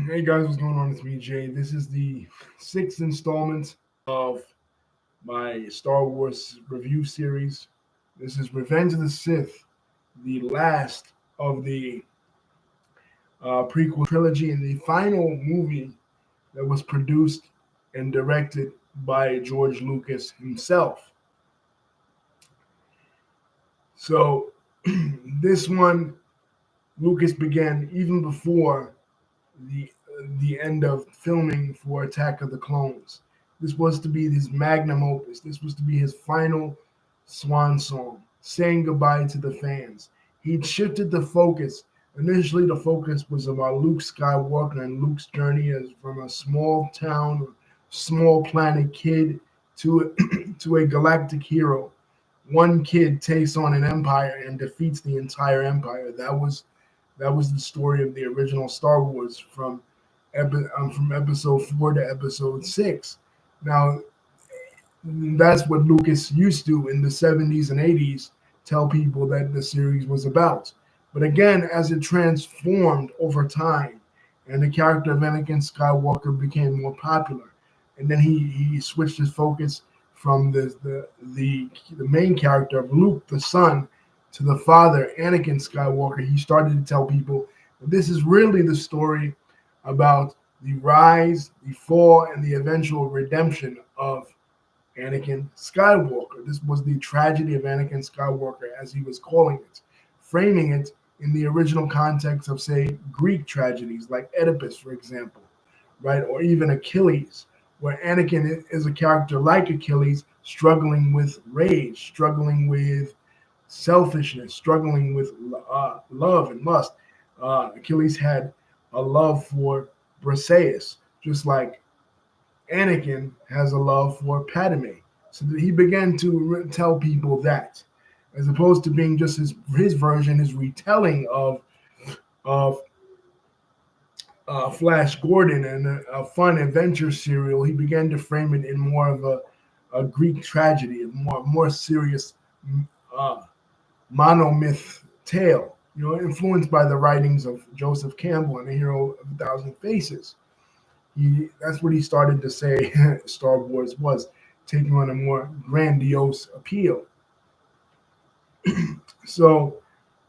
Hey guys, what's going on? It's me, Jay. This is the sixth installment of my Star Wars review series. This is Revenge of the Sith, the last of the prequel trilogy and the final movie that was produced and directed by George Lucas himself. So, this one, Lucas began even before the the end of filming for Attack of the Clones. This was to be his magnum opus. This was to be his final swan song, saying goodbye to the fans. He shifted the focus. Initially, the focus was about Luke Skywalker and Luke's journey as from a small town, small planet kid to to a galactic hero. One kid takes on an empire and defeats the entire empire. That was the story of the original Star Wars from episode 4 to episode 6. Now, that's what Lucas used to in the 70s and 80s tell people that the series was about. But again, as it transformed over time and the character of Anakin Skywalker became more popular, and then he switched his focus from the main character of Luke, the son, to the father, Anakin Skywalker. He started to tell people that this is really the story about the rise, the fall, and the eventual redemption of Anakin Skywalker. This was the tragedy of Anakin Skywalker, as he was calling it, framing it in the original context of, say, Greek tragedies like Oedipus, for example, right? Or even Achilles, where Anakin is a character like Achilles, struggling with rage, struggling with selfishness, struggling with love and lust. Achilles had a love for Briseis, just like Anakin has a love for Padme. So he began to tell people that, as opposed to being just his version, his retelling of Flash Gordon and a fun adventure serial. He began to frame it in more of a Greek tragedy, a more serious uh, monomyth tale, influenced by the writings of Joseph Campbell and The Hero of a Thousand Faces. That's what he started to say Star Wars was, taking on a more grandiose appeal. So,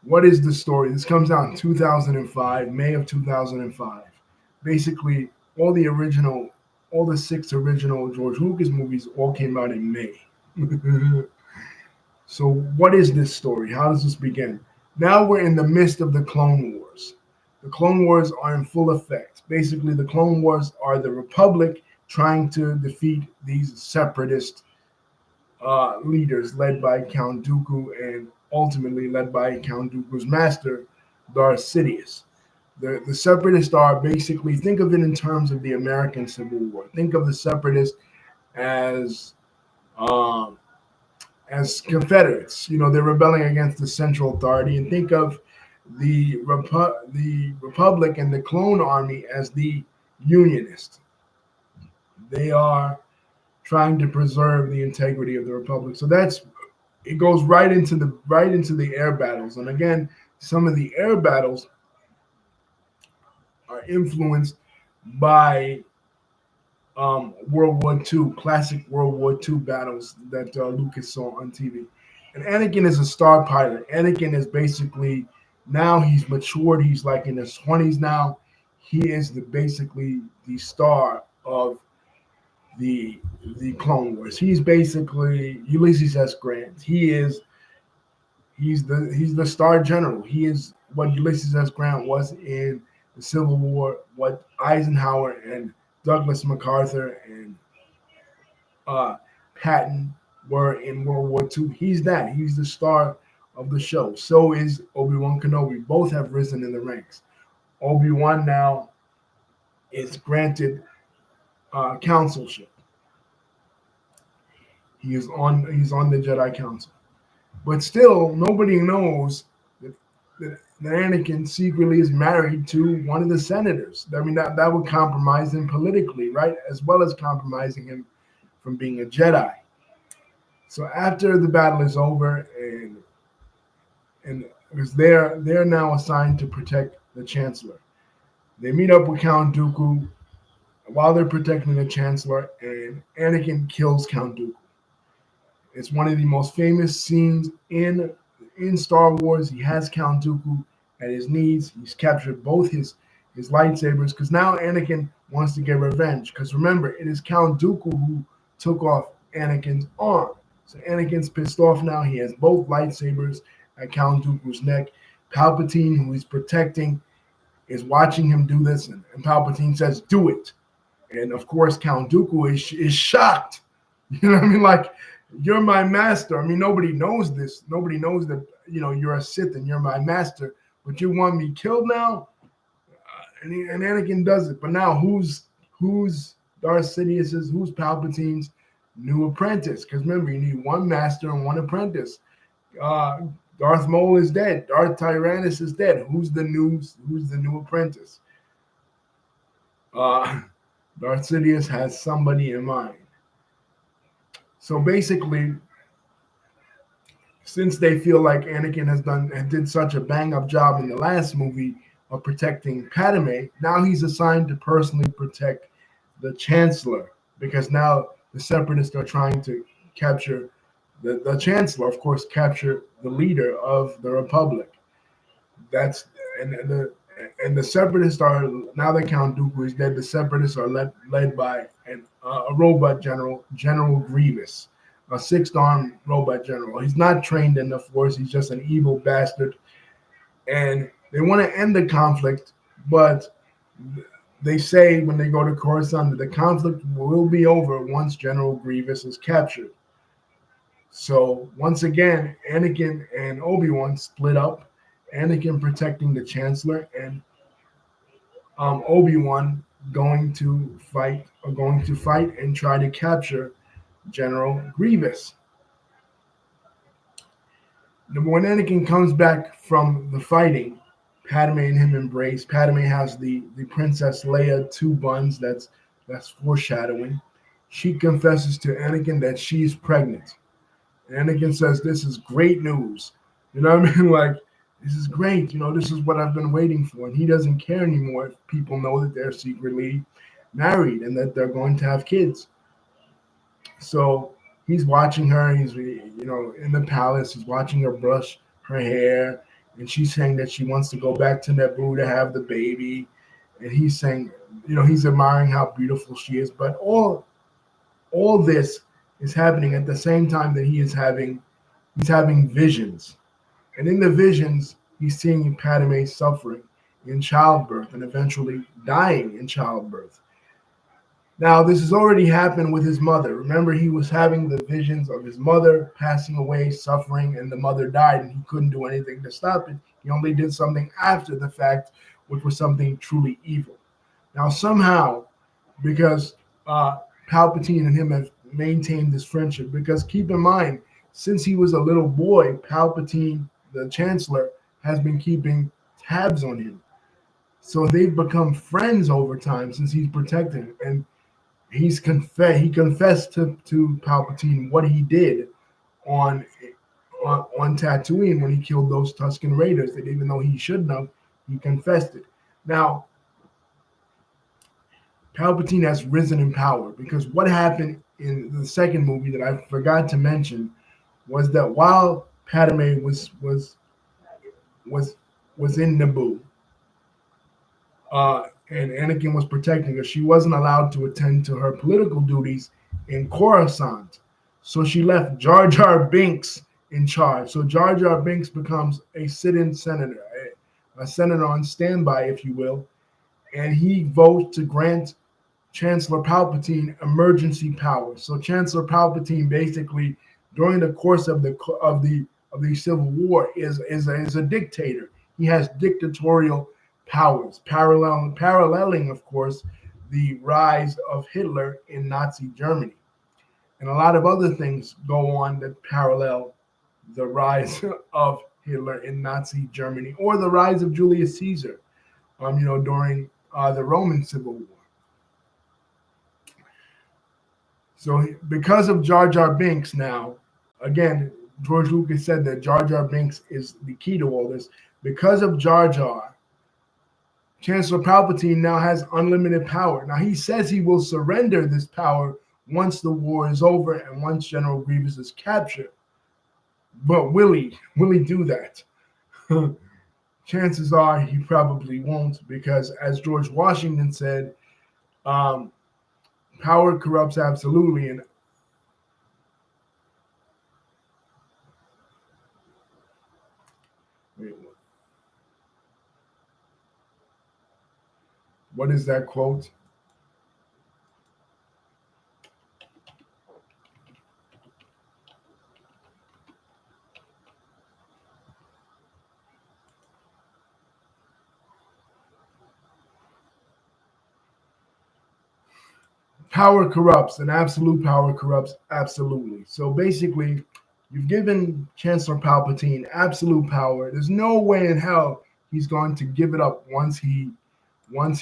what is the story? This comes out in 2005, May of 2005. Basically, all the six original George Lucas movies all came out in May. So, what is this story? How does this begin? Now we're in the midst of the Clone Wars. The Clone Wars are in full effect. Basically, the Clone Wars are the Republic trying to defeat these separatist leaders led by Count Dooku and ultimately led by Count Dooku's master, Darth Sidious. The separatists are basically, think of it in terms of the American Civil War. Think of the separatists as um, as Confederates. They're rebelling against the central authority, and think of the Republic and the Clone Army as the Unionists. They are trying to preserve the integrity of the Republic. So it goes right into the air battles, and again, some of the air battles are influenced by World War II, classic World War II battles that Lucas saw on TV. And Anakin is a star pilot. Anakin is basically, now he's matured. He's like in his 20s now. He is basically the star of the Clone Wars. He's basically Ulysses S. Grant. He's the star general. He is what Ulysses S. Grant was in the Civil War, what Eisenhower and Douglas MacArthur and Patton were in World War II. He's that. He's the star of the show. So is Obi-Wan Kenobi. Both have risen in the ranks. Obi-Wan now is granted consulship. He's on the Jedi Council. But still, nobody knows that Anakin secretly is married to one of the senators. I mean, that would compromise him politically, right? As well as compromising him from being a Jedi. So after the battle is over, and because they're now assigned to protect the Chancellor. They meet up with Count Dooku while they're protecting the Chancellor, and Anakin kills Count Dooku. It's one of the most famous scenes in Star Wars. He has Count Dooku at his knees. He's captured both his lightsabers because now Anakin wants to get revenge. Because remember, it is Count Dooku who took off Anakin's arm. So Anakin's pissed off now. He has both lightsabers at Count Dooku's neck. Palpatine, who he's protecting, is watching him do this, and Palpatine says, "Do it." And of course, Count Dooku is shocked. You know what I mean? Like, you're my master. I mean, nobody knows this. Nobody knows that, you're a Sith and you're my master. But you want me killed now? And Anakin does it. But now who's Darth Sidious's, who's Palpatine's new apprentice? Because remember, you need one master and one apprentice. Darth Maul is dead. Darth Tyrannus is dead. Who's the new apprentice? Darth Sidious has somebody in mind. So basically, since they feel like Anakin did such a bang up job in the last movie of protecting Padme, now he's assigned to personally protect the Chancellor, because now the Separatists are trying to capture the Chancellor, of course, capture the leader of the Republic. That's and the Separatists are, now that Count Dooku is dead, the Separatists are led by a robot general, General Grievous, a sixth-armed robot general. He's not trained in the Force. He's just an evil bastard. And they want to end the conflict, but they say when they go to Coruscant that the conflict will be over once General Grievous is captured. So once again, Anakin and Obi-Wan split up. Anakin protecting the Chancellor, and Obi-Wan going to fight and try to capture General Grievous. When Anakin comes back from the fighting, Padme and him embrace. Padme has the Princess Leia 2 buns. That's foreshadowing. She confesses to Anakin that she's pregnant. Anakin says, "This is great news." You know what I mean? Like, this is great. This is what I've been waiting for. And he doesn't care anymore if people know that they're secretly married and that they're going to have kids. So he's watching her. He's, in the palace. He's watching her brush her hair. And she's saying that she wants to go back to Naboo to have the baby. And he's saying, he's admiring how beautiful she is. But all this is happening at the same time that he's having visions. And in the visions, he's seeing Padme suffering in childbirth and eventually dying in childbirth. Now, this has already happened with his mother. Remember, he was having the visions of his mother passing away, suffering, and the mother died, and he couldn't do anything to stop it. He only did something after the fact, which was something truly evil. Now, somehow, because Palpatine and him have maintained this friendship, because keep in mind, since he was a little boy, Palpatine, the Chancellor, has been keeping tabs on him. So they've become friends over time since he's protected him. And he confessed to Palpatine what he did on Tatooine when he killed those Tusken Raiders, that even though he shouldn't have, he confessed it. Now, Palpatine has risen in power, because what happened in the second movie that I forgot to mention was that while Padme was in Naboo, and Anakin was protecting her, she wasn't allowed to attend to her political duties in Coruscant. So she left Jar Jar Binks in charge. So Jar Jar Binks becomes a sit-in senator, a senator on standby, if you will, and he votes to grant Chancellor Palpatine emergency powers. So Chancellor Palpatine, basically, during the course of the Civil War, is a dictator. He has dictatorial powers, paralleling, of course, the rise of Hitler in Nazi Germany. And a lot of other things go on that parallel the rise of Hitler in Nazi Germany, or the rise of Julius Caesar, during the Roman Civil War. So because of Jar Jar Binks now, again, George Lucas said that Jar Jar Binks is the key to all this. Because of Jar Jar, Chancellor Palpatine now has unlimited power. Now he says he will surrender this power once the war is over and once General Grievous is captured. But will he? Will he do that? Chances are he probably won't, because as George Washington said, um, power corrupts absolutely. And wait, what is that quote? Power corrupts, and absolute power corrupts absolutely. So basically, you've given Chancellor Palpatine absolute power. There's no way in hell he's going to give it up once he, once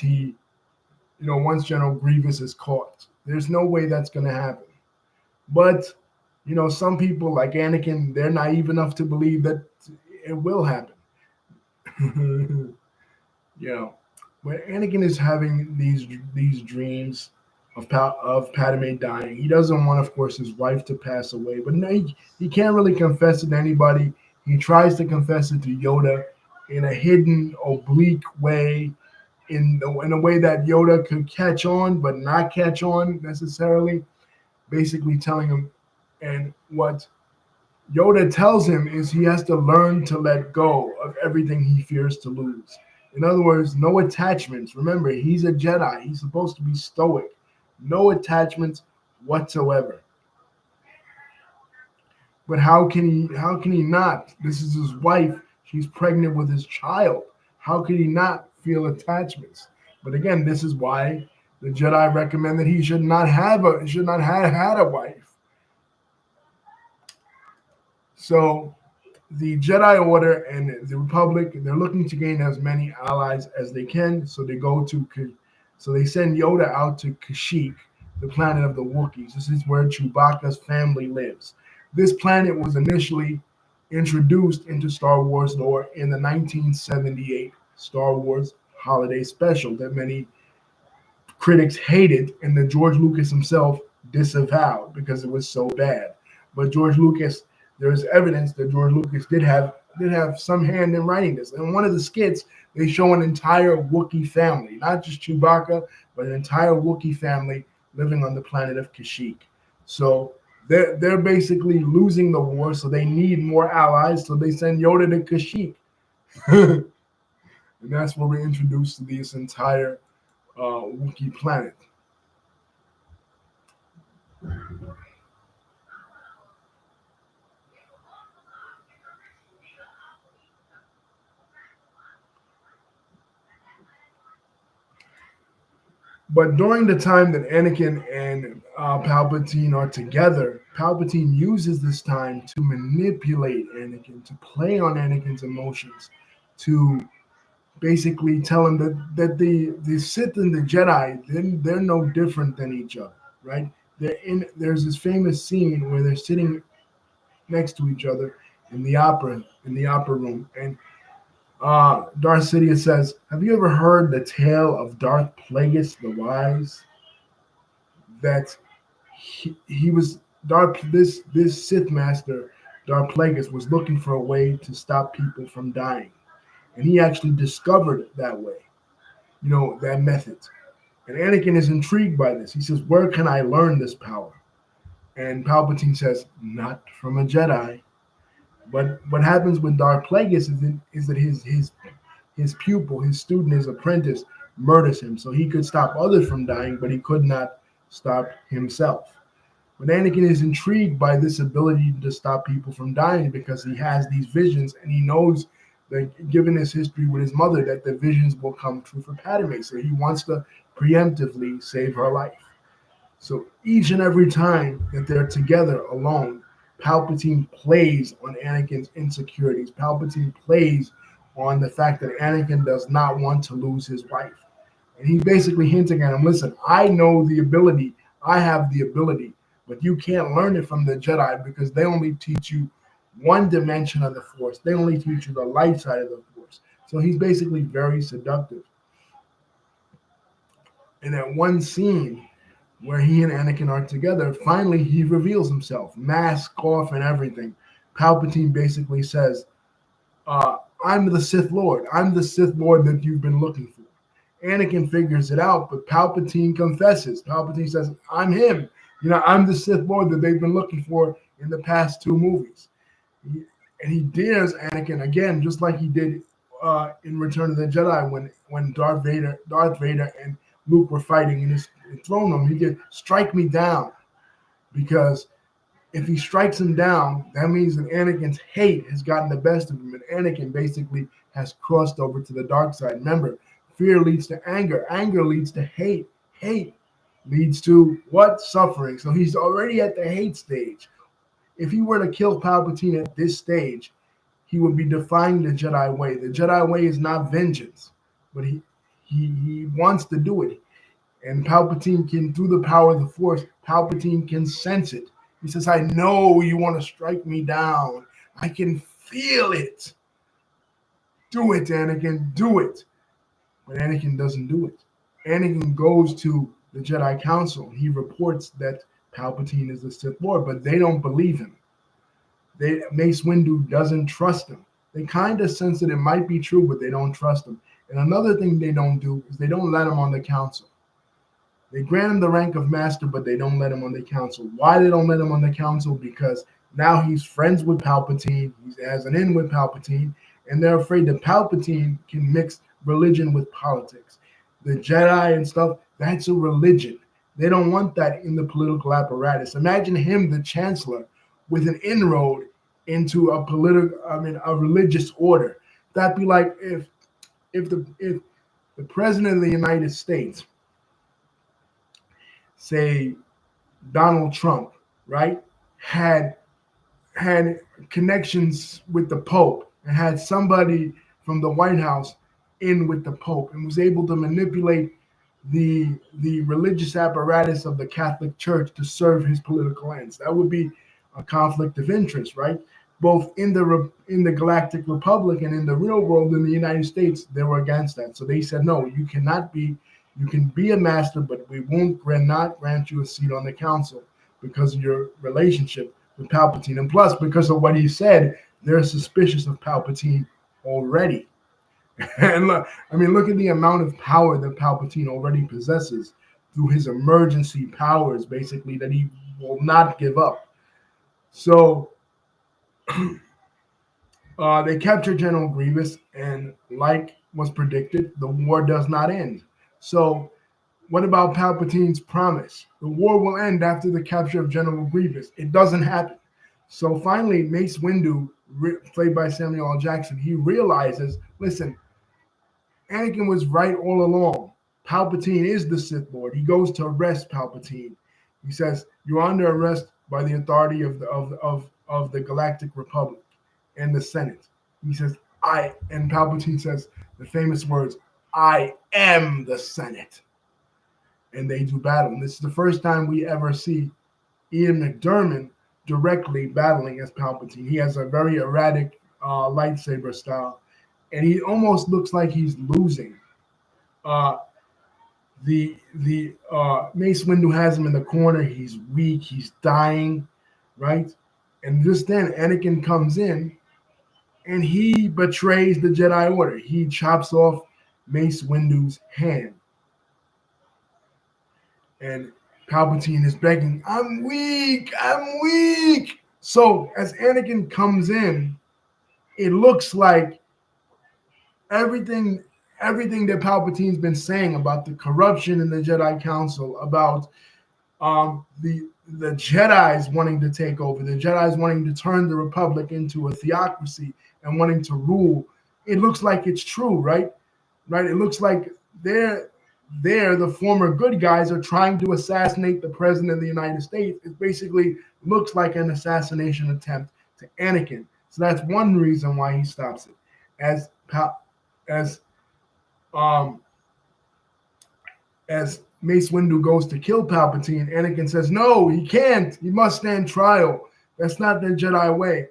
General Grievous is caught. There's no way that's going to happen. But, some people like Anakin, they're naive enough to believe that it will happen. When Anakin is having these dreams of Padme dying, he doesn't want, of course, his wife to pass away. But no, he can't really confess it to anybody. He tries to confess it to Yoda in a hidden, oblique way, in a way that Yoda could catch on, but not catch on necessarily. Basically telling him, and what Yoda tells him is he has to learn to let go of everything he fears to lose. In other words, no attachments. Remember, he's a Jedi. He's supposed to be stoic. No attachments whatsoever. But how can he not? This is his wife. She's pregnant with his child. How could he not feel attachments? But again, this is why the Jedi recommend that he should not have had a wife. So the Jedi Order and the Republic, they're looking to gain as many allies as they can. So they send Yoda out to Kashyyyk, the planet of the Wookiees. This is where Chewbacca's family lives. This planet was initially introduced into Star Wars lore in the 1978 Star Wars Holiday Special that many critics hated and that George Lucas himself disavowed because it was so bad. But there is evidence that George Lucas did have some hand in writing this. And one of the skits, they show an entire Wookiee family, not just Chewbacca, but an entire Wookiee family living on the planet of Kashyyyk. So they're basically losing the war, so they need more allies. So they send Yoda to Kashyyyk, and that's where we're introduced to this entire Wookiee planet. But during the time that Anakin and Palpatine are together, Palpatine uses this time to manipulate Anakin, to play on Anakin's emotions, to basically tell him that the Sith and the Jedi, they're no different than each other, right? There's this famous scene where they're sitting next to each other in the opera room, and Darth Sidious says, "Have you ever heard the tale of Darth Plagueis the Wise? That he was this Sith master, Darth Plagueis, was looking for a way to stop people from dying, and he actually discovered that way, that method." And Anakin is intrigued by this. He says, "Where can I learn this power?" And Palpatine says, "Not from a Jedi." But what happens with Darth Plagueis is that his pupil, his student, his apprentice, murders him. So he could stop others from dying, but he could not stop himself. But Anakin is intrigued by this ability to stop people from dying because he has these visions, and he knows that, given his history with his mother, that the visions will come true for Padme. So he wants to preemptively save her life. So each and every time that they're together alone, Palpatine plays on Anakin's insecurities. Palpatine plays on the fact that Anakin does not want to lose his wife. And he's basically hinting at him, listen, I know the ability, I have the ability, but you can't learn it from the Jedi because they only teach you one dimension of the Force. They only teach you the light side of the Force. So he's basically very seductive. in that one scene where he and Anakin are together, finally he reveals himself, mask off and everything. Palpatine basically says, I'm the Sith Lord. I'm the Sith Lord that you've been looking for. Anakin figures it out, but Palpatine confesses. Palpatine says, I'm him. I'm the Sith Lord that they've been looking for in the past two movies. And he dares Anakin again, just like he did in Return of the Jedi when Darth Vader and Luke were fighting in his throne room. He did strike me down, because if he strikes him down, that means that Anakin's hate has gotten the best of him, and Anakin basically has crossed over to the dark side. Remember, fear leads to anger. Anger leads to hate. Hate leads to what? Suffering. So he's already at the hate stage. If he were to kill Palpatine at this stage, he would be defying the Jedi way. The Jedi way is not vengeance, but he wants to do it. And Palpatine can, through the power of the Force, Palpatine can sense it. He says, I know you want to strike me down. I can feel it. Do it, Anakin, do it. But Anakin doesn't do it. Anakin goes to the Jedi Council. He reports that Palpatine is the Sith Lord, but they don't believe him. Mace Windu doesn't trust him. They kind of sense that it might be true, but they don't trust him. And another thing they don't do is they don't let him on the council. They grant him the rank of master, but they don't let him on the council. Why they don't let him on the council? Because now he's friends with Palpatine. He has an in with Palpatine, and they're afraid that Palpatine can mix religion with politics. The Jedi and stuff, that's a religion. They don't want that in the political apparatus. Imagine him, the chancellor, with an inroad into a religious order. That'd be like if the president of the United States, say Donald Trump, right, had connections with the Pope and had somebody from the White House in with the Pope and was able to manipulate the religious apparatus of the Catholic Church to serve his political ends. That would be a conflict of interest, right? Both in the Galactic Republic and in the real world in the United States, they were against that. So they said, no, you can be a master, but we won't not grant you a seat on the council because of your relationship with Palpatine. And plus, because of what he said, they're suspicious of Palpatine already. And look at the amount of power that Palpatine already possesses through his emergency powers, basically, that he will not give up. So they capture General Grievous, and like was predicted, the war does not end. So what about Palpatine's promise? The war will end after the capture of General Grievous. It doesn't happen. So finally, Mace Windu, played by Samuel L. Jackson, he realizes, listen, Anakin was right all along. Palpatine is the Sith Lord. He goes to arrest Palpatine. He says, you're under arrest by the authority of the Galactic Republic and the Senate. He says, and Palpatine says the famous words, I am the Senate. And they do battle. And this is the first time we ever see Ian McDiarmid directly battling as Palpatine. He has a very erratic lightsaber style, and he almost looks like he's losing. The Mace Windu has him in the corner. He's weak. He's dying, right? And just then, Anakin comes in, and he betrays the Jedi Order. He chops off Mace Windu's hand. And Palpatine is begging, I'm weak. So as Anakin comes in, it looks like everything that Palpatine's been saying about the corruption in the Jedi Council, about the Jedi's wanting to take over, the Jedi's wanting to turn the Republic into a theocracy and wanting to rule. It looks like it's true, right? It looks like the former good guys are trying to assassinate the president of the United States. It basically looks like an assassination attempt to Anakin. So that's one reason why he stops it. As Mace Windu goes to kill Palpatine, Anakin says, no, he can't. He must stand trial. That's not the Jedi way.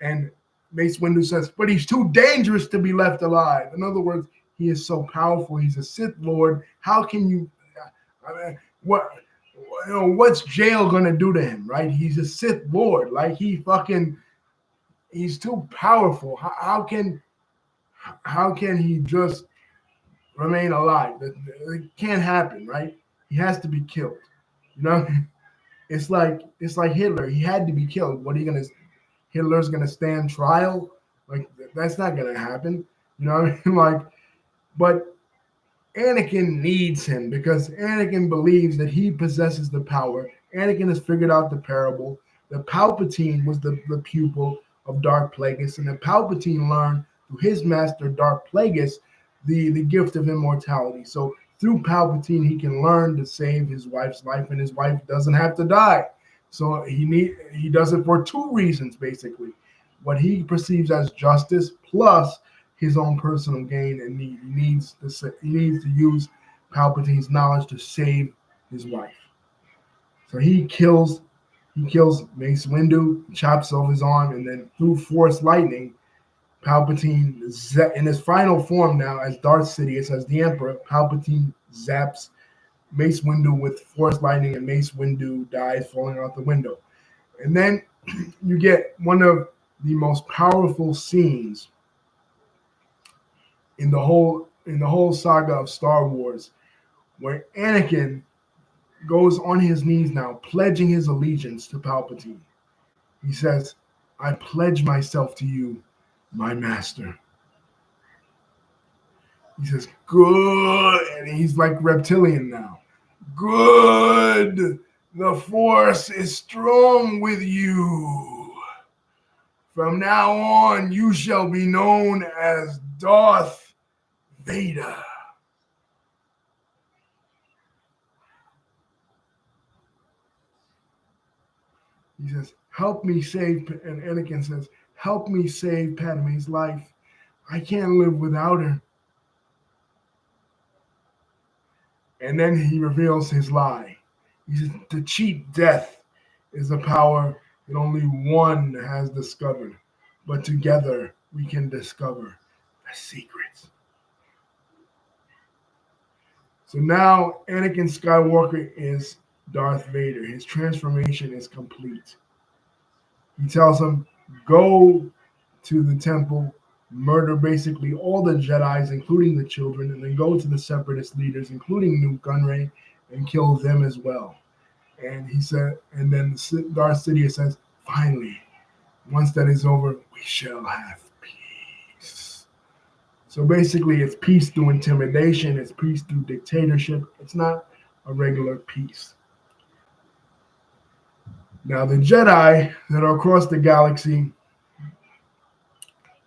And Mace Windu says, but he's too dangerous to be left alive. In other words, he is so powerful. He's a Sith Lord. How can you I mean, what's jail gonna do to him, right? He's a Sith Lord. Like he's too powerful. How can he just remain alive? It can't happen, right? He has to be killed. You know, it's like Hitler. He had to be killed. What are you gonna? Hitler's gonna stand trial? Like that's not gonna happen. You know what I mean? Like, but Anakin needs him because Anakin believes that he possesses the power. Anakin has figured out the parable. The Palpatine was the pupil of Darth Plagueis, and the Palpatine learned through his master Darth Plagueis the gift of immortality. So through Palpatine, he can learn to save his wife's life, and his wife doesn't have to die. So he does it for two reasons basically: what he perceives as justice, plus his own personal gain and need. He needs to use Palpatine's knowledge to save his wife. So he kills Mace Windu, chops off his arm, and then through Force lightning, Palpatine in his final form now as Darth Sidious, as the Emperor, Palpatine zaps Mace Windu with Force lightning, and Mace Windu dies falling out the window. And then you get one of the most powerful scenes in the whole saga of Star Wars, where Anakin goes on his knees now, pledging his allegiance to Palpatine. He says, "I pledge myself to you, my master." He says, "Good," and he's like reptilian now. "Good. The Force is strong with you. From now on, you shall be known as Darth Vader." He says, "Help me save," and Anakin says, "Help me save Padme's life. I can't live without her." And then he reveals his lie. He says, "To cheat death is a power that only one has discovered, but together we can discover the secrets." So now Anakin Skywalker is Darth Vader. His transformation is complete. He tells him, "Go to the temple, murder basically all the Jedis, including the children, and then go to the Separatist leaders, including Newt Gunray, and kill them as well." And he said, and then Darth Sidious says, "Finally, once that is over, we shall have peace." So basically, it's peace through intimidation, it's peace through dictatorship. It's not a regular peace. Now, the Jedi that are across the galaxy,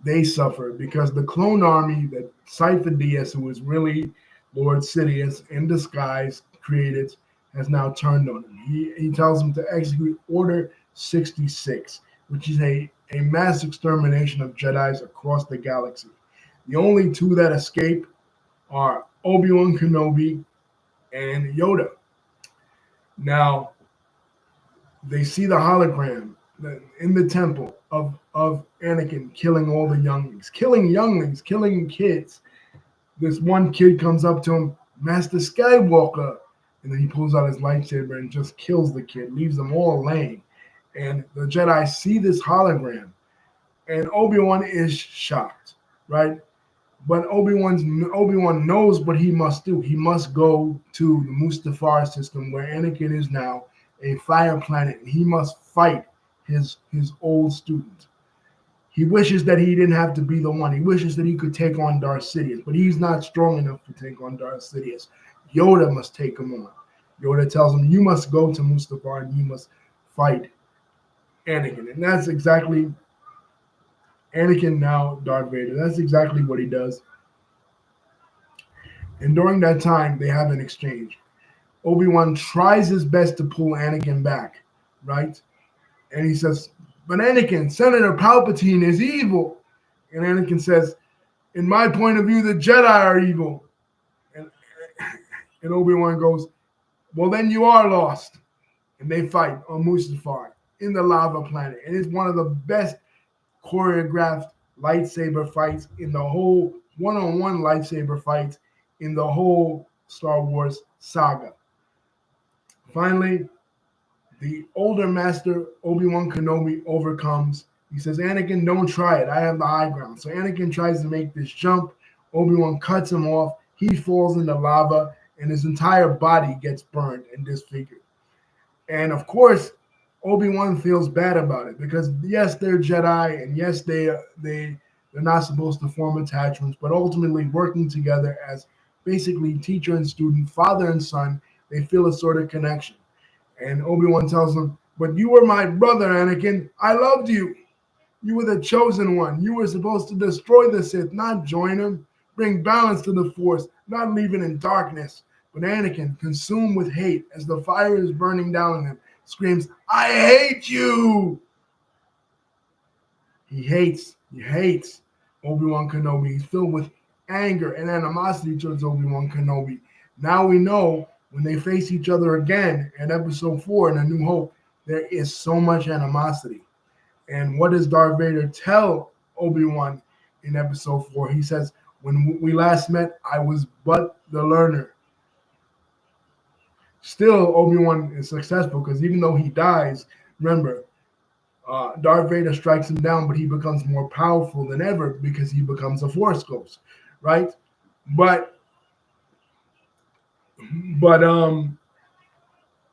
they suffer because the clone army that Cypher Diaz, who is really Lord Sidious in disguise, created, has now turned on him. He tells him to execute Order 66, which is a mass extermination of Jedis across the galaxy. The only two that escape are Obi-Wan Kenobi and Yoda. Now, they see the hologram in the temple of Anakin killing all the younglings, killing kids. This one kid comes up to him, "Master Skywalker," and then he pulls out his lightsaber and just kills the kid, leaves them all laying. And the Jedi see this hologram, and Obi-Wan is shocked, right? But Obi-Wan knows what he must do. He must go to the Mustafar system where Anakin is now, a fire planet, and he must fight his old student. He wishes that he didn't have to be the one. He wishes that he could take on Darth Sidious, but he's not strong enough to take on Darth Sidious. Yoda must take him on. Yoda tells him, "You must go to Mustafar and you must fight Anakin." And that's exactly Anakin, now Darth Vader. That's exactly what he does. And during that time, they have an exchange. Obi-Wan tries his best to pull Anakin back, right? And he says, "But Anakin, Senator Palpatine is evil." And Anakin says, "In my point of view, the Jedi are evil." And, and Obi-Wan goes, "Well, then you are lost." And they fight on Mustafar in the lava planet. And it's one of the best choreographed lightsaber fights in the whole one-on-one lightsaber fights in the whole Star Wars saga. Finally, the older master, Obi-Wan Kenobi, overcomes. He says, Anakin, don't try it. I have the high ground. So Anakin tries to make this jump. Obi-Wan cuts him off. He falls into lava, and his entire body gets burned and disfigured. And of course, Obi-Wan feels bad about it because yes, they're Jedi, and yes, they're not supposed to form attachments, but ultimately working together as basically teacher and student, father and son, they feel a sort of connection. And Obi-Wan tells him, "But you were my brother, Anakin. I loved you. You were the chosen one. You were supposed to destroy the Sith, not join them. Bring balance to the Force, not leave it in darkness." But Anakin, consumed with hate as the fire is burning down on him, screams, "I hate you!" He hates Obi-Wan Kenobi. He's filled with anger and animosity towards Obi-Wan Kenobi. Now we know when they face each other again in Episode 4 in A New Hope, there is so much animosity. And what does Darth Vader tell Obi-Wan in Episode 4? He says, when we last met, I was but the learner. Still, Obi-Wan is successful because even though he dies, remember, Darth Vader strikes him down, but he becomes more powerful than ever because he becomes a Force ghost, right? But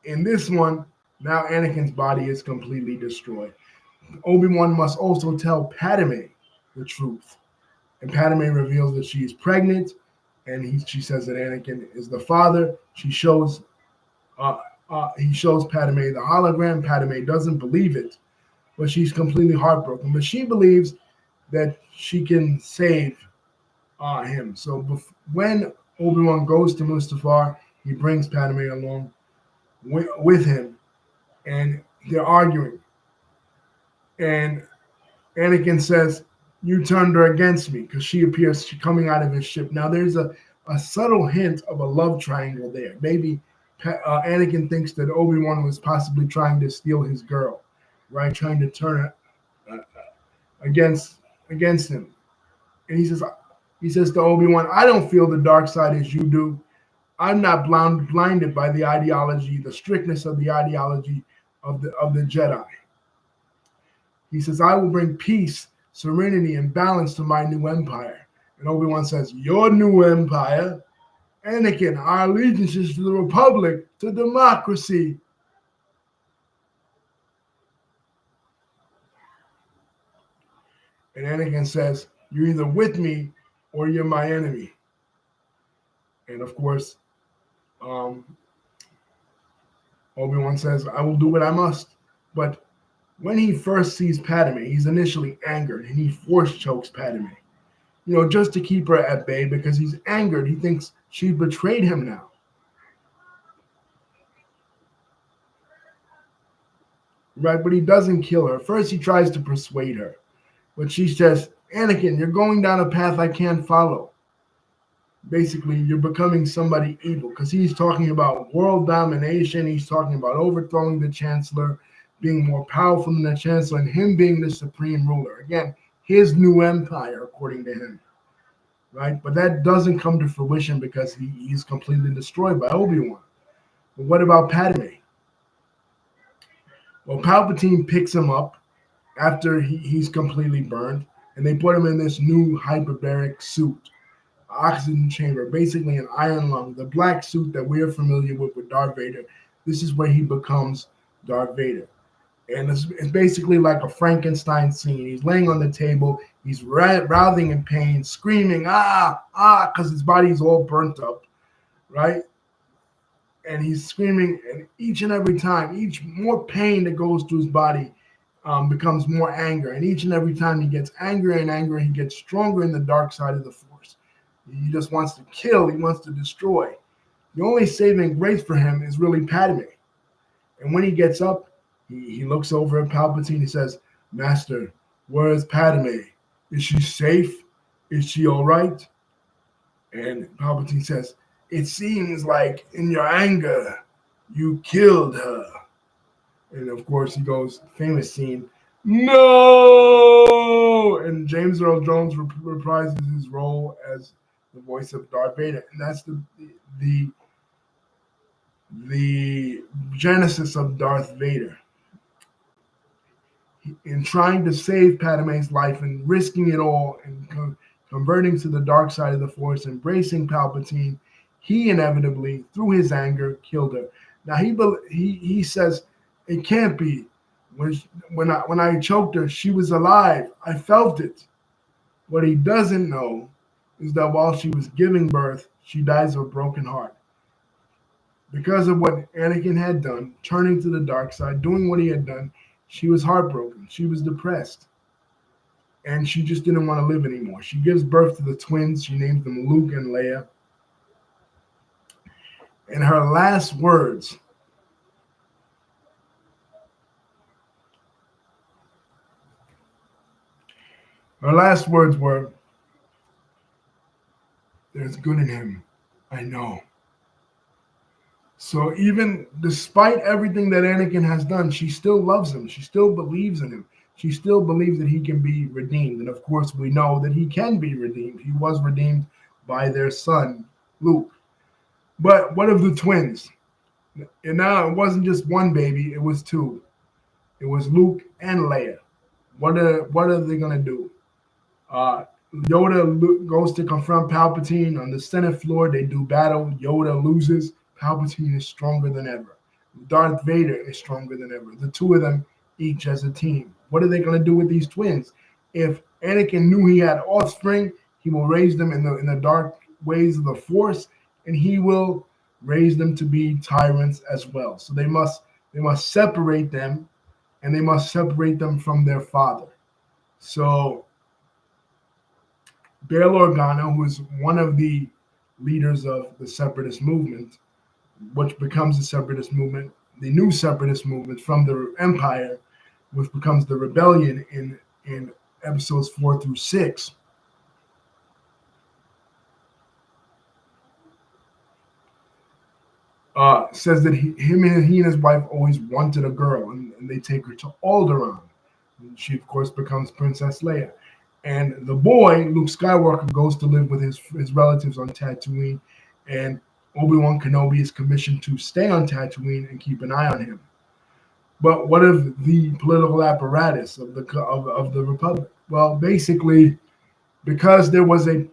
in this one, now Anakin's body is completely destroyed. Obi-Wan must also tell Padme the truth, and Padme reveals that she is pregnant, and she says that Anakin is the father. He shows Padme the hologram. Padme doesn't believe it, but she's completely heartbroken. But she believes that she can save him. So when Obi-Wan goes to Mustafar, he brings Padme along with him, and they're arguing. And Anakin says, "You turned her against me," because she appears coming out of his ship. Now there's a subtle hint of a love triangle there. Maybe Anakin thinks that Obi-Wan was possibly trying to steal his girl, right? Trying to turn her against him. And he says to Obi-Wan, "I don't feel the dark side as you do. I'm not blinded by the ideology, the strictness of the ideology of the Jedi." He says, "I will bring peace, serenity, and balance to my new empire." And Obi-Wan says, "Your new empire? Anakin, our allegiance is to the Republic, to democracy." And Anakin says, "You're either with me or you're my enemy." And of course, Obi-Wan says, "I will do what I must." But when he first sees Padme, he's initially angered and he force chokes Padme, just to keep her at bay because he's angered. He thinks she betrayed him now. Right? But he doesn't kill her. First, he tries to persuade her. But she says, "Anakin, you're going down a path I can't follow." Basically, you're becoming somebody evil because he's talking about world domination. He's talking about overthrowing the Chancellor, being more powerful than the Chancellor, and him being the supreme ruler. Again, his new empire, according to him. Right? But that doesn't come to fruition because he's completely destroyed by Obi-Wan. But what about Padme? Well, Palpatine picks him up after he's completely burned, and they put him in this new hyperbaric suit, oxygen chamber, basically an iron lung, the black suit that we're familiar with Darth Vader. This is where he becomes Darth Vader. And it's basically like a Frankenstein scene. He's laying on the table. He's writhing in pain, screaming, because his body's all burnt up, right? And he's screaming, and each and every time, each more pain that goes through his body becomes more anger. And each and every time he gets angrier and angrier, he gets stronger in the dark side of the Force. He just wants to kill. He wants to destroy. The only saving grace for him is really Padme. And when he gets up, he looks over at Palpatine. He says, "Master, where is Padme? Is she safe? Is she all right?" And Palpatine says, "It seems like in your anger, you killed her." And of course, he goes, famous scene, "No!" And James Earl Jones reprises his role as the voice of Darth Vader. And that's the the genesis of Darth Vader in trying to save Padme's life and risking it all and converting to the dark side of the Force, embracing Palpatine. He inevitably, through his anger, killed her. Now he says it can't be. When I choked her, she was alive. I felt it. What he doesn't know is that while she was giving birth, she dies of a broken heart. Because of what Anakin had done, turning to the dark side, doing what he had done, she was heartbroken. She was depressed. And she just didn't want to live anymore. She gives birth to the twins. She names them Luke and Leia. And her last words were, "There's good in him. I know." So even despite everything that Anakin has done, she still loves him. She still believes in him. She still believes that he can be redeemed. And of course, we know that he can be redeemed. He was redeemed by their son, Luke. But what of the twins? And now it wasn't just one baby, it was two. It was Luke and Leia. What are they gonna do? Uh, Yoda goes to confront Palpatine on the Senate floor. They do battle. Yoda loses. Palpatine is stronger than ever. Darth Vader is stronger than ever. The two of them each as a team. What are they going to do with these twins? If Anakin knew he had offspring, he will raise them in the dark ways of the Force, and he will raise them to be tyrants as well. So they must separate them, and they must separate them from their father. So Bail Organa, who is one of the leaders of the separatist movement, which becomes the separatist movement, the new separatist movement from the Empire, which becomes the rebellion in episodes 4 through 6. Says that he and his wife always wanted a girl, and they take her to Alderaan. And she, of course, becomes Princess Leia. And the boy, Luke Skywalker, goes to live with his relatives on Tatooine, and Obi-Wan Kenobi is commissioned to stay on Tatooine and keep an eye on him. But what of the political apparatus of the Republic? Well, basically, because there was a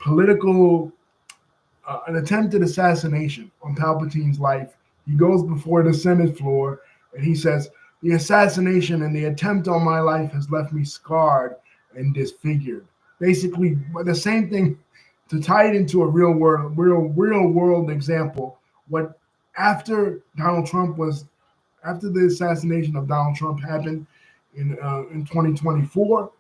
an attempted assassination on Palpatine's life, he goes before the Senate floor and he says, "The assassination and the attempt on my life has left me scarred and disfigured." Basically, the same thing to tie it into a real world example. What after after the assassination of Donald Trump happened in 2024,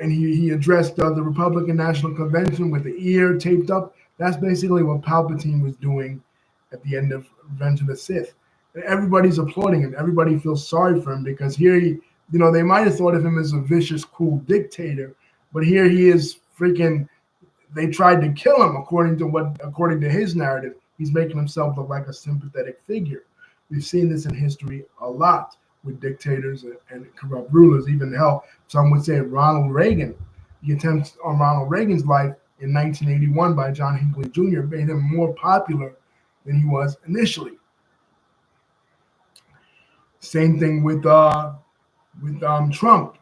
and he addressed the Republican National Convention with the ear taped up. That's basically what Palpatine was doing at the end of Revenge of the Sith. Everybody's applauding him. Everybody feels sorry for him because here they might have thought of him as a vicious, cruel dictator, but here he is freaking. They tried to kill him according to his narrative. He's making himself look like a sympathetic figure. We've seen this in history a lot with dictators and corrupt rulers. Even hell, some would say Ronald Reagan. The attempt on Ronald Reagan's life in 1981 by John Hinckley Jr. made him more popular than he was initially. Same thing with Trump.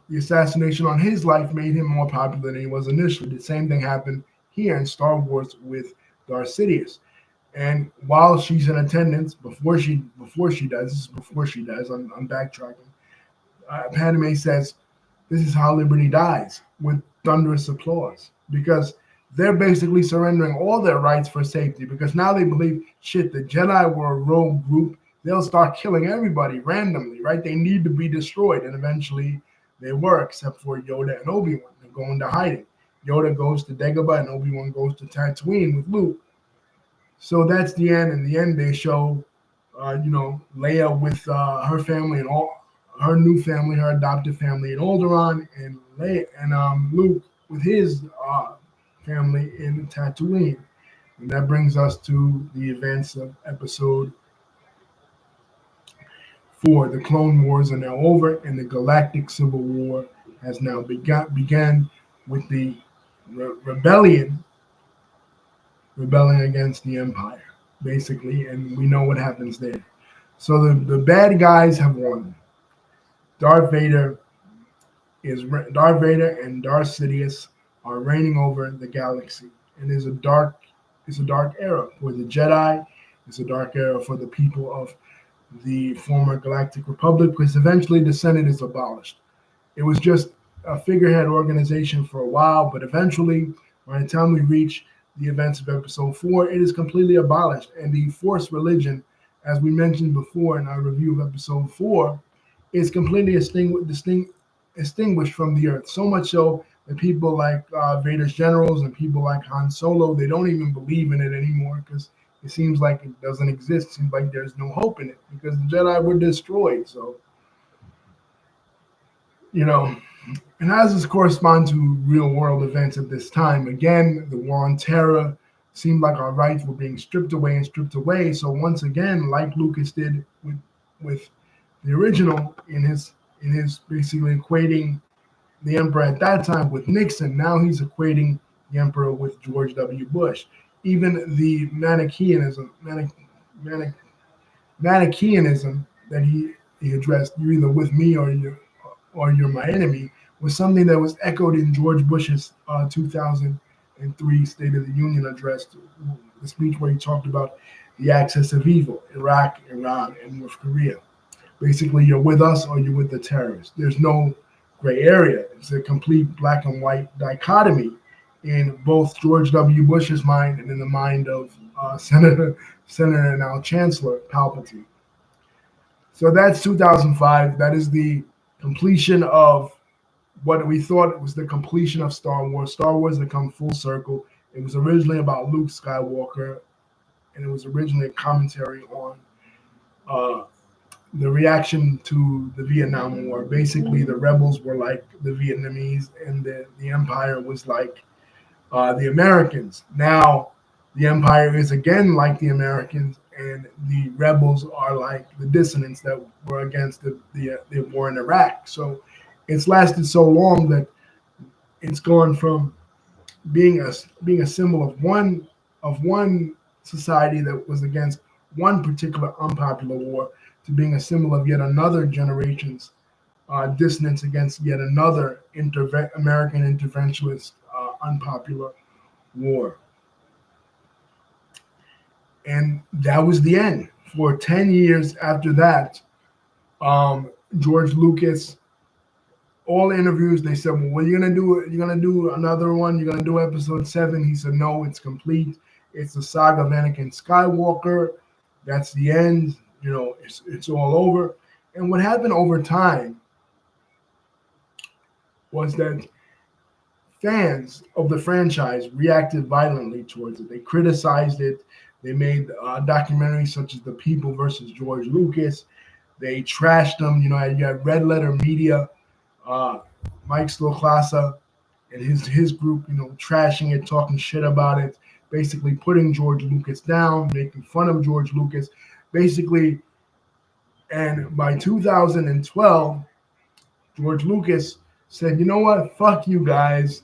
The assassination on his life made him more popular than he was initially. The same thing happened here in Star Wars with Darth Sidious. And while she's in attendance, before she does, I'm backtracking. Padme says, "This is how liberty dies," with thunderous applause, because they're basically surrendering all their rights for safety. Because now they believe, shit, the Jedi were a rogue group. They'll start killing everybody randomly, right? They need to be destroyed, and eventually they were, except for Yoda and Obi-Wan. They go into hiding. Yoda goes to Dagobah, and Obi-Wan goes to Tatooine with Luke. So that's the end. In the end, they show, Leia with her family and all her new family, her adopted family in Alderaan, and Luke with his family in Tatooine. And that brings us to the events of Episode 4. The Clone Wars are now over, and the Galactic Civil War has now began with the rebelling against the Empire. basically, and we know what happens there. So the bad guys have won. Darth Vader Darth Vader and Darth Sidious are reigning over the galaxy, and it's a dark era for the Jedi. It's a dark era for the people of the former Galactic Republic, because eventually the Senate is abolished. It was just a figurehead organization for a while, but eventually, by the time we reach the events of Episode 4, it is completely abolished. And the Force religion, as we mentioned before in our review of Episode 4, is completely extinguished from the Earth. So much so that people like Vader's generals and people like Han Solo, they don't even believe in it anymore because it seems like it doesn't exist. It seems like there's no hope in it because the Jedi were destroyed. So, you know, and how does this correspond to real world events at this time? Again, the war on terror seemed like our rights were being stripped away and stripped away. So once again, like Lucas did with the original in his basically equating the emperor at that time with Nixon, now he's equating the emperor with George W. Bush. Even the Manichaeanism that he addressed, you're either with me or you're my enemy, was something that was echoed in George Bush's 2003 State of the Union address, the speech where he talked about the axis of evil, Iraq, Iran, and North Korea. Basically, you're with us or you're with the terrorists. There's no gray area. It's a complete black and white dichotomy in both George W. Bush's mind and in the mind of Senator and now Chancellor Palpatine. So that's 2005. That is the completion of what we thought was the completion of Star Wars. Star Wars had come full circle. It was originally about Luke Skywalker, and it was originally a commentary on the reaction to the Vietnam War. Basically, the rebels were like the Vietnamese, and the Empire was like the Americans. Now, the Empire is again like the Americans, and the rebels are like the dissidents that were against the war in Iraq. So it's lasted so long that it's gone from being a symbol of one society that was against one particular unpopular war to being a symbol of yet another generation's dissonance against yet another American interventionist unpopular war. And that was the end. For 10 years after that, George Lucas, all interviews, they said, well, what are you going to do? You're going to do another one? You're going to do episode 7? He said, no, it's complete. It's the saga of Anakin Skywalker. That's the end. You know, it's all over. And what happened over time was that fans of the franchise reacted violently towards it. They criticized it. They made documentaries such as The People versus George Lucas. They trashed them. You know, you had Red Letter Media, Mike Slocklasa and his group, you know, trashing it, talking shit about it, basically putting George Lucas down, making fun of George Lucas, basically. And by 2012, George Lucas said, you know what, fuck you guys.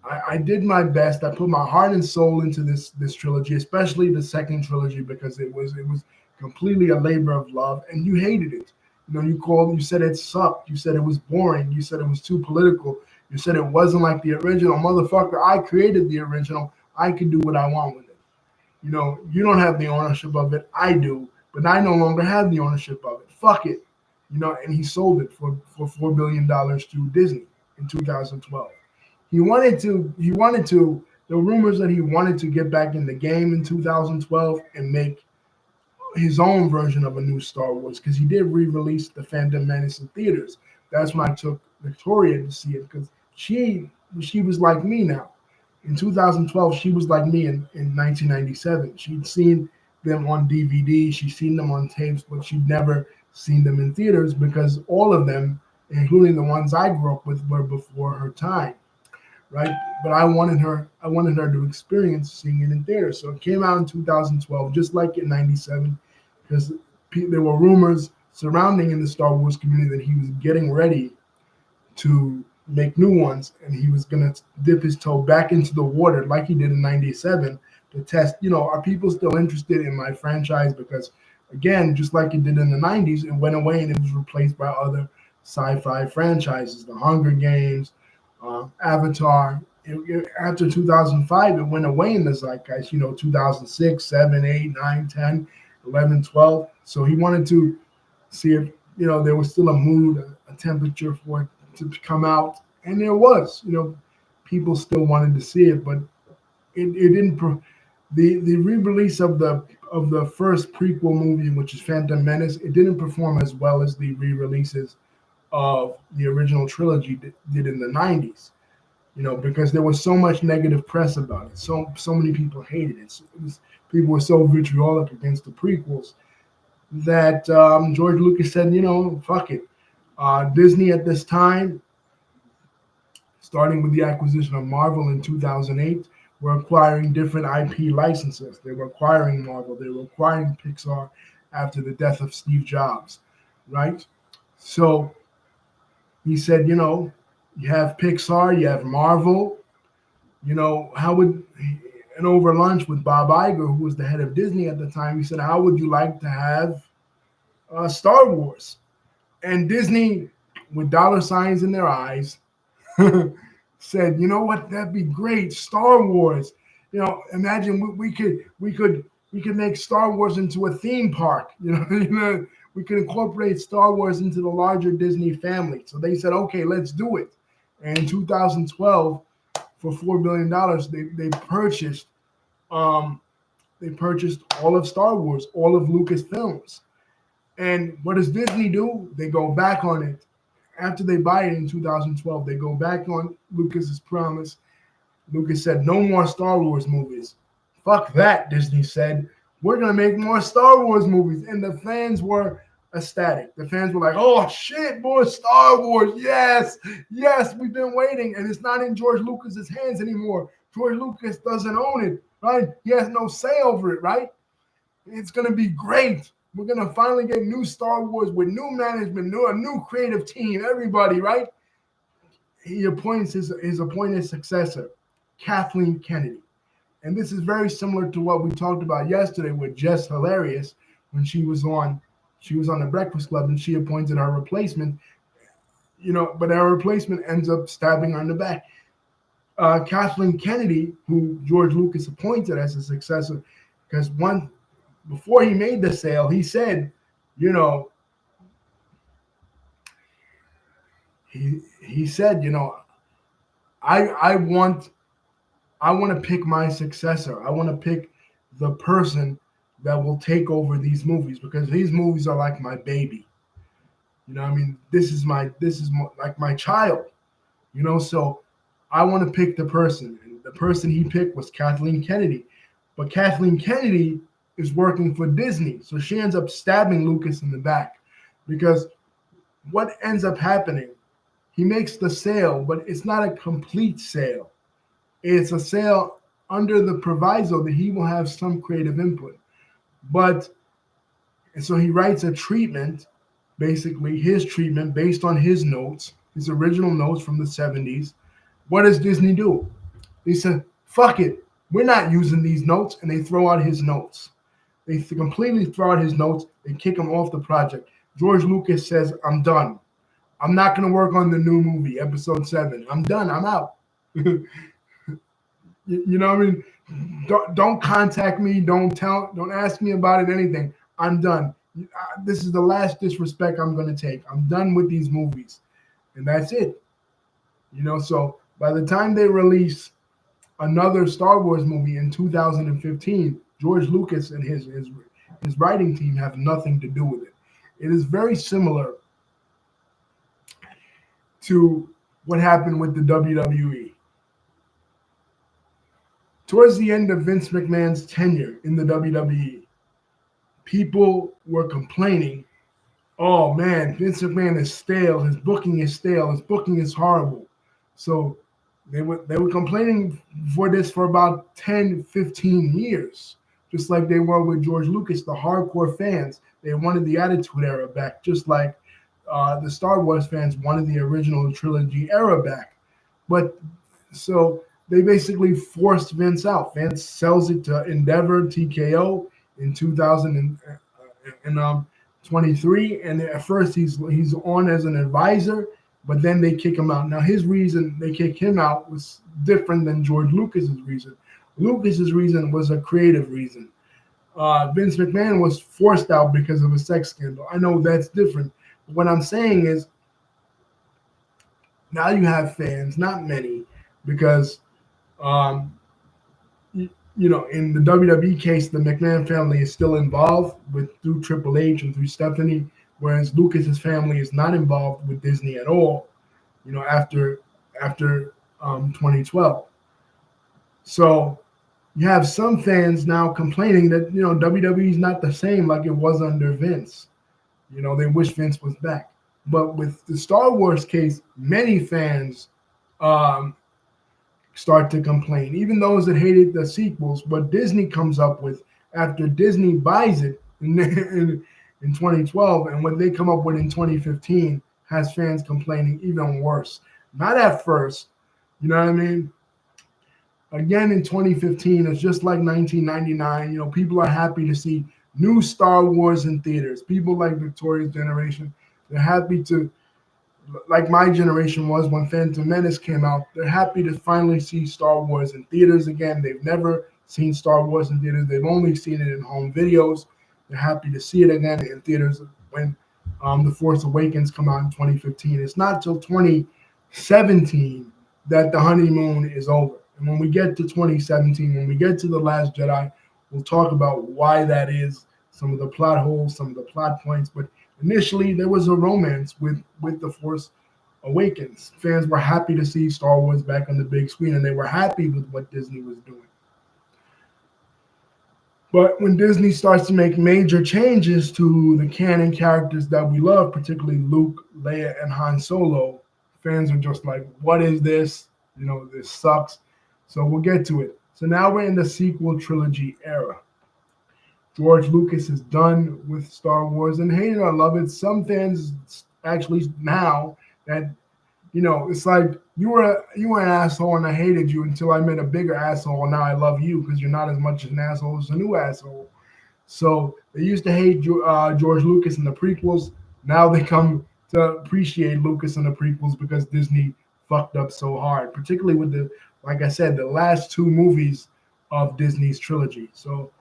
I did my best. I put my heart and soul into this trilogy, especially the second trilogy, because it was completely a labor of love, and you hated it. You know, you said it sucked. You said it was boring. You said it was too political. You said it wasn't like the original. Motherfucker, I created the original. I can do what I want with it. You know, you don't have the ownership of it. I do, but I no longer have the ownership of it. Fuck it. You know, and he sold it for $4 billion to Disney in 2012. He wanted to, the rumors that he wanted to get back in the game in 2012 and make his own version of a new Star Wars, because he did re-release The Phantom Menace in theaters. That's when I took Victoria to see it, because she was like me now. In 2012, she was like me in 1997. She'd seen them on DVD, she'd seen them on tapes, but she'd never seen them in theaters because all of them, including the ones I grew up with, were before her time. Right, but I wanted her to experience seeing it in theaters. So it came out in 2012, just like in '97, because there were rumors surrounding in the Star Wars community that he was getting ready to make new ones, and he was gonna dip his toe back into the water like he did in '97 to test, are people still interested in my franchise? Because again, just like it did in the 90s, it went away and it was replaced by other sci-fi franchises, the Hunger Games, Avatar. After 2005, it went away in the zeitgeist, 2006, 7, 8, 9, 10, 11, 12. So he wanted to see if, there was still a mood, a temperature for it to come out. And there was, people still wanted to see it, but it didn't. The re-release of the first prequel movie, which is Phantom Menace, it didn't perform as well as the re-releases of the original trilogy did in the 90s. Because there was so much negative press about it. So many people hated it. People were so vitriolic against the prequels that George Lucas said, fuck it. Disney at this time, starting with the acquisition of Marvel in 2008, were acquiring different IP licenses. They were acquiring Marvel. They were acquiring Pixar after the death of Steve Jobs, right? So he said, you have Pixar, you have Marvel. How would, and over lunch with Bob Iger, who was the head of Disney at the time, he said, how would you like to have Star Wars? And Disney, with dollar signs in their eyes, said, you know what, that'd be great, Star Wars. Imagine we could make Star Wars into a theme park. We could incorporate Star Wars into the larger Disney family. So they said, okay, let's do it. And in 2012, for $4 billion, they purchased all of Star Wars, all of Lucasfilms. And what does Disney do? They go back on it. After they buy it in 2012, they go back on Lucas's promise. Lucas said, no more Star Wars movies. Fuck that, Disney said. We're going to make more Star Wars movies. And the fans were ecstatic. The fans were like, oh, shit, more Star Wars. Yes, we've been waiting. And it's not in George Lucas's hands anymore. George Lucas doesn't own it, right? He has no say over it, right? It's going to be great. We're going to finally get new Star Wars with new management, a new creative team, everybody, right? He appoints his appointed successor, Kathleen Kennedy. And this is very similar to what we talked about yesterday with Jess Hilarious when she was on the Breakfast Club and she appointed her replacement, but her replacement ends up stabbing her in the back. Kathleen Kennedy, who George Lucas appointed as a successor, because before he made the sale, he said, he said, I want to pick my successor. I want to pick the person that will take over these movies because these movies are like my baby. This is like my child. So I want to pick the person. And the person he picked was Kathleen Kennedy. But Kathleen Kennedy is working for Disney. So she ends up stabbing Lucas in the back because what ends up happening, he makes the sale, but it's not a complete sale. It's a sale under the proviso that he will have some creative input. And so he writes a treatment, basically his treatment based on his notes, his original notes from the 70s. What does Disney do? They said, fuck it. We're not using these notes. And they throw out his notes. They completely throw out his notes and kick him off the project. George Lucas says, I'm done. I'm not going to work on the new movie, episode 7. I'm done. I'm out. You know what I mean? Don't contact me. Don't ask me about it, anything. I'm done. This is the last disrespect I'm going to take. I'm done with these movies. And that's it. So by the time they release another Star Wars movie in 2015, George Lucas and his writing team have nothing to do with it. It is very similar to what happened with the WWE. Towards the end of Vince McMahon's tenure in the WWE, people were complaining, oh man, Vince McMahon is stale, his booking is stale, his booking is horrible. So they were complaining for this for about 10, 15 years, just like they were with George Lucas, the hardcore fans. They wanted the Attitude Era back, just like the Star Wars fans wanted the original trilogy era back. But so they basically forced Vince out. Vince sells it to Endeavor TKO in 2023, and at first he's on as an advisor, but then they kick him out. Now his reason they kick him out was different than George Lucas's reason. Lucas's reason was a creative reason. Vince McMahon was forced out because of a sex scandal. I know that's different. But what I'm saying is now you have fans, not many, because um, in the WWE case, the McMahon family is still involved through Triple H and through Stephanie, whereas Lucas's family is not involved with Disney at all. After 2012, so you have some fans now complaining that WWE is not the same like it was under Vince. They wish Vince was back. But with the Star Wars case, many fans start to complain, even those that hated the sequels. What Disney comes up with after Disney buys it in 2012, and what they come up with in 2015 has fans complaining even worse. Not at first, you know what I mean? Again, in 2015, it's just like 1999. People are happy to see new Star Wars in theaters. People like Victoria's generation, they're happy to, like my generation was when Phantom Menace came out, they're happy to finally see Star Wars in theaters again. They've never seen Star Wars in theaters. They've only seen it in home videos. They're happy to see it again in theaters when The Force Awakens come out in 2015. It's not till 2017 that the honeymoon is over. And when we get to 2017, when we get to The Last Jedi, we'll talk about why that is, some of the plot holes, some of the plot points. But initially, there was a romance with The Force Awakens. Fans were happy to see Star Wars back on the big screen, and they were happy with what Disney was doing. But when Disney starts to make major changes to the canon characters that we love, particularly Luke, Leia, and Han Solo, fans are just like, what is this? This sucks. So we'll get to it. So now we're in the sequel trilogy era. George Lucas is done with Star Wars, and hate it or love it, some fans actually now that it's like you were an asshole and I hated you until I met a bigger asshole and now I love you because you're not as much an asshole as a new asshole. So they used to hate George Lucas in the prequels. Now they come to appreciate Lucas in the prequels because Disney fucked up so hard, particularly with like I said, the last two movies of Disney's trilogy. So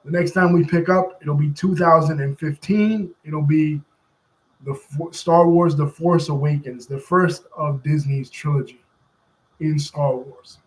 the next time we pick up, it'll be 2015. It'll be Star Wars The Force Awakens, the first of Disney's trilogy in Star Wars.